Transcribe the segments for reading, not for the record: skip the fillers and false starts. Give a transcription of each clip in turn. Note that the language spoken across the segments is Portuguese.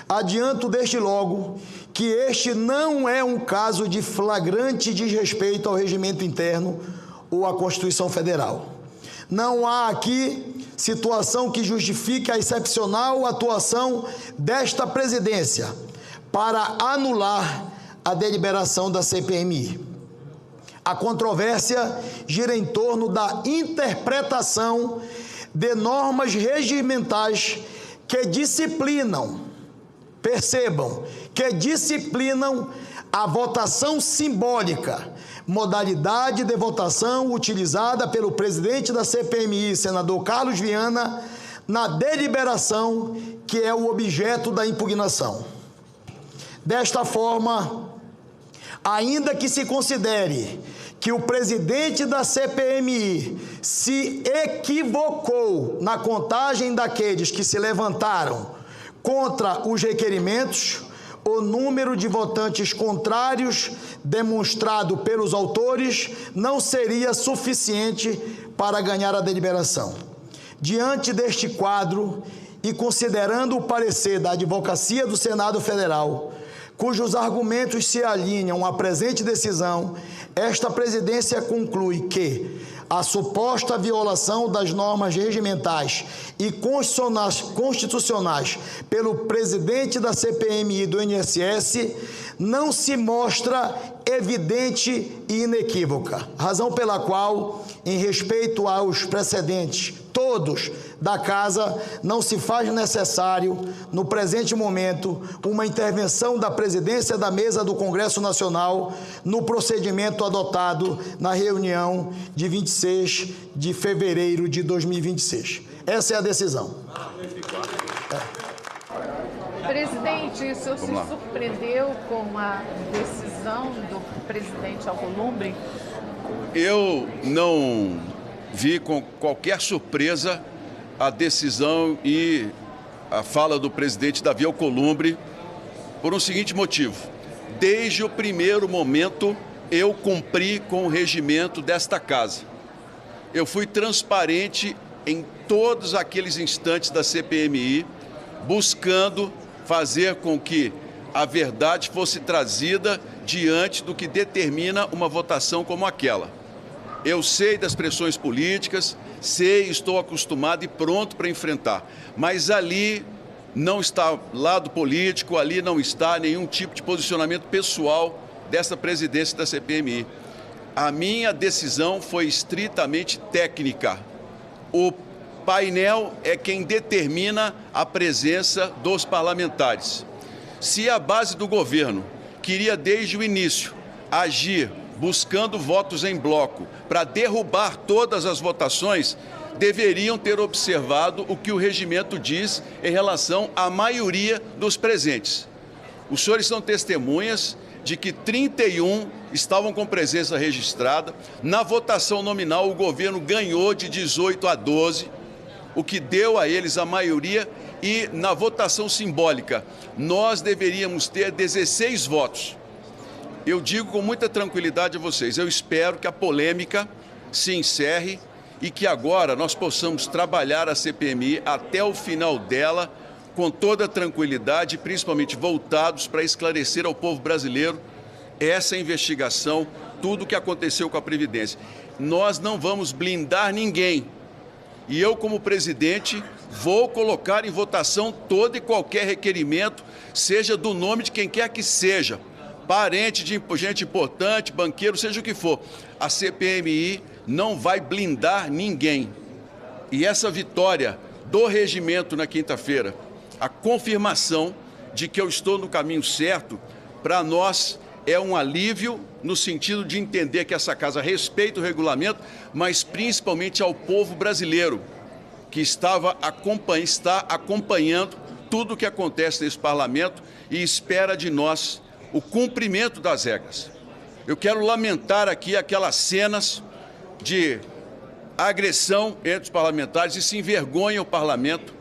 Adianto desde logo que este não é um caso de flagrante desrespeito ao regimento interno ou à Constituição Federal. Não há aqui situação que justifique a excepcional atuação desta presidência para anular a deliberação da CPMI. A controvérsia gira em torno da interpretação de normas regimentais que disciplinam, percebam, que disciplinam a votação simbólica, modalidade de votação utilizada pelo presidente da CPMI, senador Carlos Viana, na deliberação que é o objeto da impugnação. Desta forma, ainda que se considere que o presidente da CPMI se equivocou na contagem daqueles que se levantaram contra os requerimentos, o número de votantes contrários demonstrado pelos autores não seria suficiente para ganhar a deliberação. Diante deste quadro e considerando o parecer da Advocacia do Senado Federal, cujos argumentos se alinham à presente decisão, esta presidência conclui que a suposta violação das normas regimentais e constitucionais pelo presidente da CPMI e do INSS não se mostra evidente e inequívoca, razão pela qual, em respeito aos precedentes todos da Casa, não se faz necessário, no presente momento, uma intervenção da presidência da mesa do Congresso Nacional no procedimento adotado na reunião de 26 de fevereiro de 2026. Essa é a decisão. Presidente, o senhor se surpreendeu com a decisão do presidente Alcolumbre? Eu não vi com qualquer surpresa a decisão e a fala do presidente Davi Alcolumbre por um seguinte motivo. Desde o primeiro momento, eu cumpri com o regimento desta casa. Eu fui transparente em todos aqueles instantes da CPMI, buscando fazer com que a verdade fosse trazida diante do que determina uma votação como aquela. Eu sei das pressões políticas, sei, estou acostumado e pronto para enfrentar, mas ali não está lado político, ali não está nenhum tipo de posicionamento pessoal dessa presidência da CPMI. A minha decisão foi estritamente técnica. O painel é quem determina a presença dos parlamentares. Se a base do governo queria desde o início agir buscando votos em bloco para derrubar todas as votações, deveriam ter observado o que o regimento diz em relação à maioria dos presentes. Os senhores são testemunhas de que 31 estavam com presença registrada. Na votação nominal, o governo ganhou de 18 a 12, o que deu a eles a maioria, e na votação simbólica, nós deveríamos ter 16 votos. Eu digo com muita tranquilidade a vocês, eu espero que a polêmica se encerre e que agora nós possamos trabalhar a CPMI até o final dela com toda a tranquilidade, principalmente voltados para esclarecer ao povo brasileiro essa investigação, tudo o que aconteceu com a Previdência. Nós não vamos blindar ninguém. E eu, como presidente, vou colocar em votação todo e qualquer requerimento, seja do nome de quem quer que seja, parente de gente importante, banqueiro, seja o que for. A CPMI não vai blindar ninguém. E essa vitória do regimento na quinta-feira, a confirmação de que eu estou no caminho certo, para nós é um alívio no sentido de entender que essa casa respeita o regulamento, mas principalmente ao povo brasileiro, que está acompanhando tudo o que acontece nesse parlamento e espera de nós o cumprimento das regras. Eu quero lamentar aqui aquelas cenas de agressão entre os parlamentares e se envergonha o parlamento.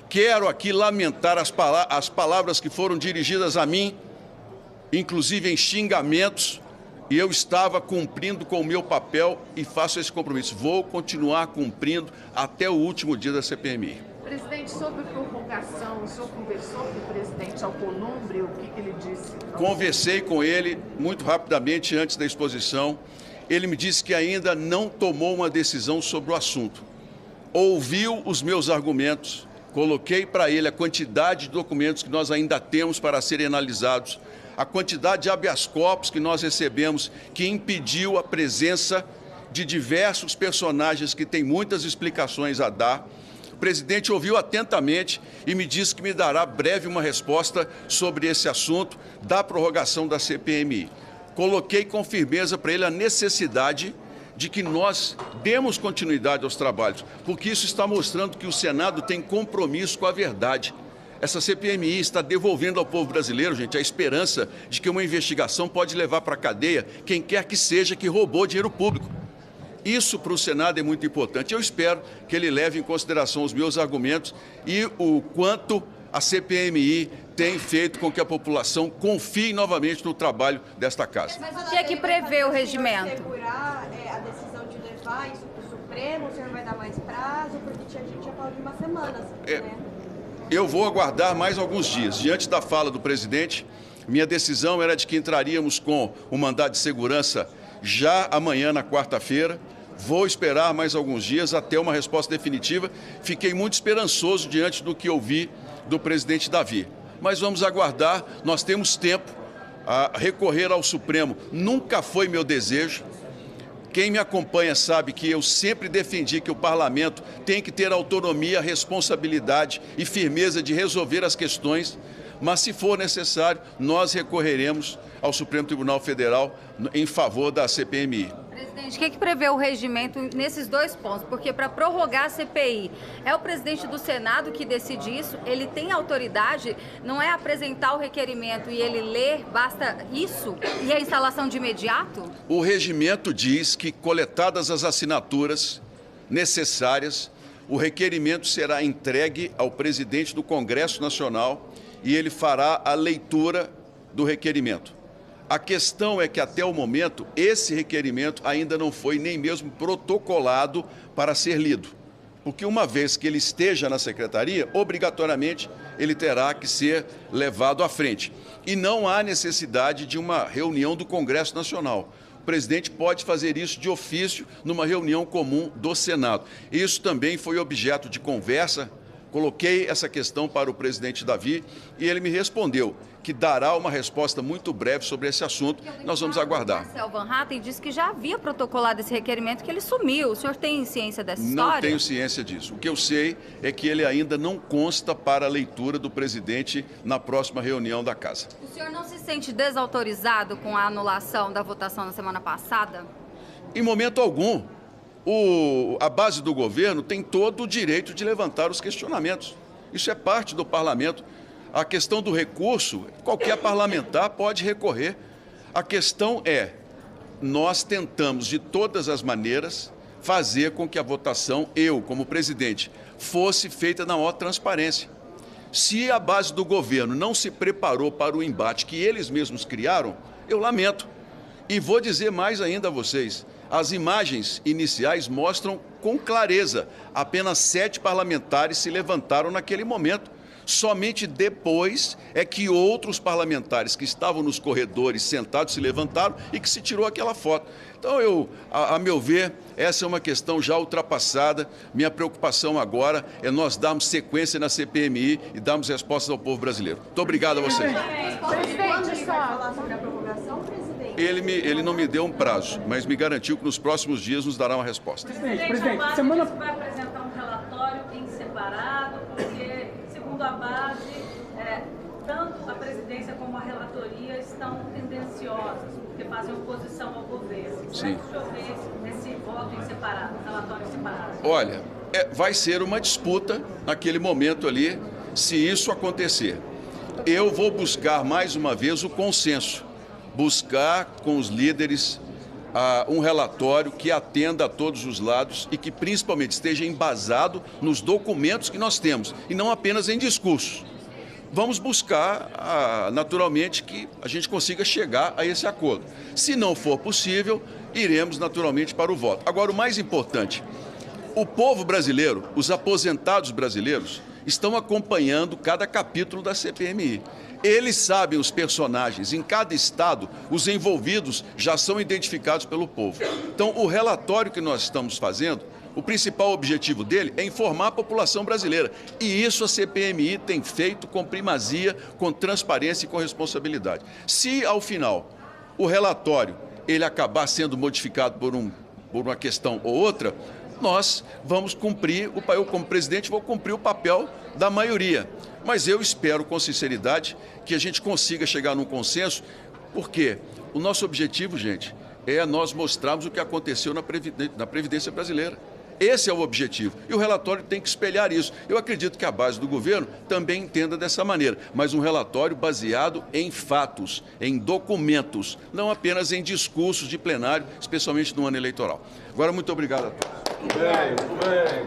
Quero aqui lamentar as palavras que foram dirigidas a mim, inclusive em xingamentos, e eu estava cumprindo com o meu papel e faço esse compromisso. Vou continuar cumprindo até o último dia da CPMI. Presidente, sobre prorrogação, o senhor conversou com o presidente presidente Alcolumbre, o que ele disse? Conversei com ele muito rapidamente antes da exposição. Ele me disse que ainda não tomou uma decisão sobre o assunto. Ouviu os meus argumentos, coloquei para ele a quantidade de documentos que nós ainda temos para serem analisados, a quantidade de habeas corpus que nós recebemos, que impediu a presença de diversos personagens que têm muitas explicações a dar. O presidente ouviu atentamente e me disse que me dará breve uma resposta sobre esse assunto da prorrogação da CPMI. Coloquei com firmeza para ele a necessidade de que nós demos continuidade aos trabalhos, porque isso está mostrando que o Senado tem compromisso com a verdade. Essa CPMI está devolvendo ao povo brasileiro, gente, a esperança de que uma investigação pode levar para a cadeia quem quer que seja que roubou dinheiro público. Isso para o Senado é muito importante. Eu espero que ele leve em consideração os meus argumentos e o quanto a CPMI tem feito com que a população confie novamente no trabalho desta casa. Mas o que é que prevê o regimento? Segurar a decisão de levar isso para o Supremo, o senhor vai dar mais prazo, porque a gente já falou de umas semanas, né? Eu vou aguardar mais alguns dias. Diante da fala do presidente, minha decisão era de que entraríamos com o mandado de segurança já amanhã, na quarta-feira. Vou esperar mais alguns dias até uma resposta definitiva. Fiquei muito esperançoso diante do que ouvi do presidente Davi. Mas vamos aguardar, nós temos tempo a recorrer ao Supremo. Nunca foi meu desejo. Quem me acompanha sabe que eu sempre defendi que o parlamento tem que ter autonomia, responsabilidade e firmeza de resolver as questões, mas se for necessário, nós recorreremos ao Supremo Tribunal Federal em favor da CPMI. Presidente, o que prevê o regimento nesses dois pontos? Porque para prorrogar a CPI, é o presidente do Senado que decide isso, ele tem autoridade, não é apresentar o requerimento e ele ler, basta isso? E a instalação de imediato? O regimento diz que, coletadas as assinaturas necessárias, o requerimento será entregue ao presidente do Congresso Nacional e ele fará a leitura do requerimento. A questão é que, até o momento, esse requerimento ainda não foi nem mesmo protocolado para ser lido. Porque, uma vez que ele esteja na secretaria, obrigatoriamente ele terá que ser levado à frente. E não há necessidade de uma reunião do Congresso Nacional. O presidente pode fazer isso de ofício numa reunião comum do Senado. Isso também foi objeto de conversa. Coloquei essa questão para o presidente Davi e ele me respondeu que dará uma resposta muito breve sobre esse assunto. Nós vamos aguardar. Marcel Van Hatten disse que já havia protocolado esse requerimento, que ele sumiu. O senhor tem ciência dessa história? Não tenho ciência disso. O que eu sei é que ele ainda não consta para a leitura do presidente na próxima reunião da Casa. O senhor não se sente desautorizado com a anulação da votação na semana passada? Em momento algum. A base do governo tem todo o direito de levantar os questionamentos. Isso é parte do parlamento. A questão do recurso, qualquer parlamentar pode recorrer. A questão é, nós tentamos de todas as maneiras fazer com que a votação, eu como presidente, fosse feita na maior transparência. Se a base do governo não se preparou para o embate que eles mesmos criaram, eu lamento. E vou dizer mais ainda a vocês. As imagens iniciais mostram com clareza, apenas 7 parlamentares se levantaram naquele momento. Somente depois é que outros parlamentares que estavam nos corredores sentados se levantaram e que se tirou aquela foto. Então, a meu ver, essa é uma questão já ultrapassada. Minha preocupação agora é nós darmos sequência na CPMI e darmos respostas ao povo brasileiro. Muito obrigado a vocês. Quando ele vai falar sobre a prorrogação, presidente? Ele não me deu um prazo, mas me garantiu que nos próximos dias nos dará uma resposta. Presidente, semana vai apresentar um relatório em separado, porque, segundo a base, tanto a presidência como a relatoria estão tendenciosas, porque fazem oposição ao governo. Sim. Como é que o senhor vê esse voto em separado, relatório em separado? Olha, vai ser uma disputa naquele momento ali, se isso acontecer. Eu vou buscar mais uma vez o consenso, buscar com os líderes um relatório que atenda a todos os lados e que principalmente esteja embasado nos documentos que nós temos e não apenas em discursos. Vamos buscar, naturalmente, que a gente consiga chegar a esse acordo. Se não for possível, iremos naturalmente para o voto. Agora, o mais importante, o povo brasileiro, os aposentados brasileiros, estão acompanhando cada capítulo da CPMI. Eles sabem os personagens, em cada estado, os envolvidos já são identificados pelo povo. Então, o relatório que nós estamos fazendo, o principal objetivo dele é informar a população brasileira. E isso a CPMI tem feito com primazia, com transparência e com responsabilidade. Se, ao final, o relatório ele acabar sendo modificado por uma questão ou outra, nós vamos cumprir, eu como presidente vou cumprir o papel da maioria. Mas eu espero com sinceridade que a gente consiga chegar num consenso, porque o nosso objetivo, gente, é nós mostrarmos o que aconteceu na Previdência brasileira. Esse é o objetivo. E o relatório tem que espelhar isso. Eu acredito que a base do governo também entenda dessa maneira, mas um relatório baseado em fatos, em documentos, não apenas em discursos de plenário, especialmente no ano eleitoral. Agora, muito obrigado a todos. Muito bem, muito bem.